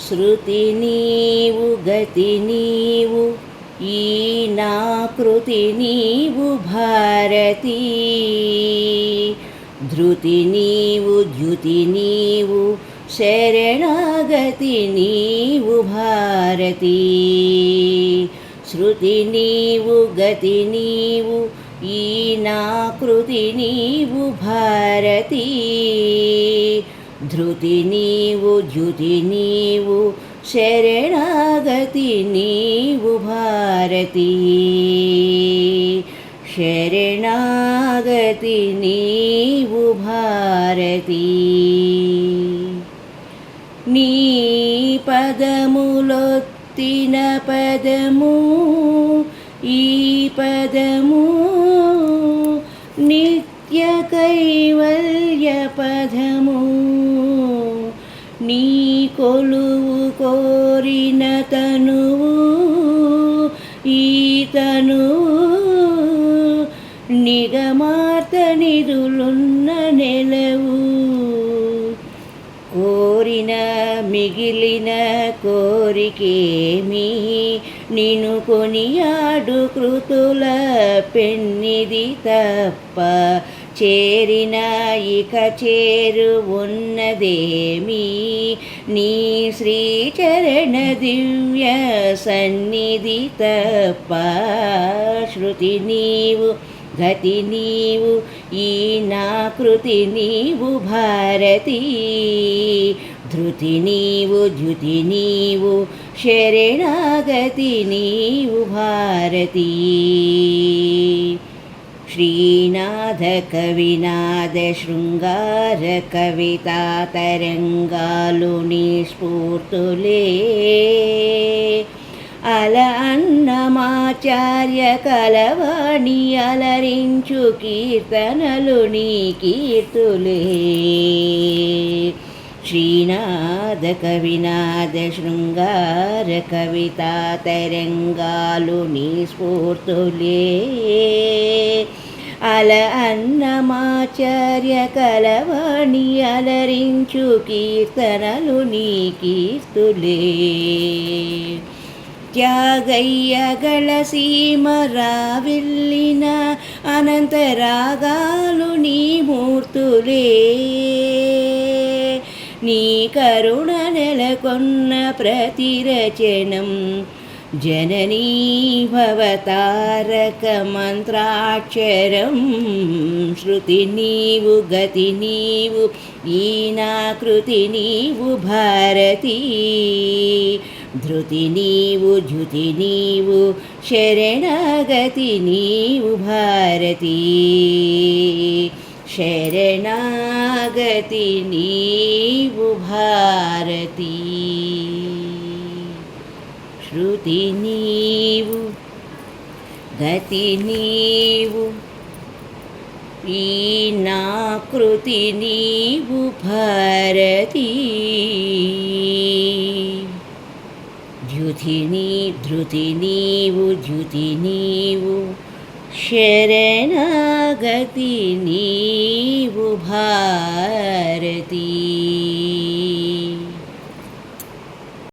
శృతి నీవు గతి నీవు ఈ నా కృతి నీవు భారతి ధృతి నీవు ద్యుతి నీవు శరణాగతి నీవు భారతి శృతి నీవు గతి నీవు ఈ నా కృతి నీవు భారతి ధృతి నీవు ద్యుతి నీవు శరణాగతి నీవు భారతి శరణాగతి నీవు భారతి నీ పదములొత్తిన పదము ఈ పదము నిత్య కైవల్య పదము నీ కొలువు కోరిన తనువు ఈ తనువు నిగమార్త నిధులున్న నెలవు కోరిన మిగిలిన కోరికేమి నిన్ను కొనియాడు కృతుల పెన్నిది తప్ప చేరిన ఇక చేరు ఉన్నదేమి నీ శ్రీచరణ దివ్య సన్నిధి తప్ప శృతి నీవు గతి నీవు ఈ నా కృతి నీవు భారతి ధృతి నీవు ద్యుతి నీవు శరణాగతి నీవు భారతి శ్రీనాథ కవినాథ శృంగార కవితా తరంగాలు నీ స్ఫూర్తులే అల అన్నమాచార్య కలవాణి అలరించు కీర్తనలు నీ కీర్తులే శ్రీనాథ కవినాథ శృంగార కవితా తరంగాలు నీ స్ఫూర్తులే అల అన్నమాచార్య కలవాణి అలరించు కీర్తనలు నీ కీర్తులే త్యాగయ్యగళ సీమ రావిల్లిన అనంతరాగాలు నీ మూర్తులే నీ కరుణ నెలకొన్న ప్రతిరచనం జననీ భవతారక మంత్రాక్షరం శృతి నీవు గతి నీవు ఈ నా కృతి నీవు భారతి ధృతి నీవు ద్యుతి నీవు శరణాగతి నీవు భారతి శరణాగతి నీవు భారతి శృతి నీవు గతి నీవు ఈ నా కృతి నీవు భారతి ధృతి నీవు ద్యుతి నీవు శరణాగతి నీవు భారతి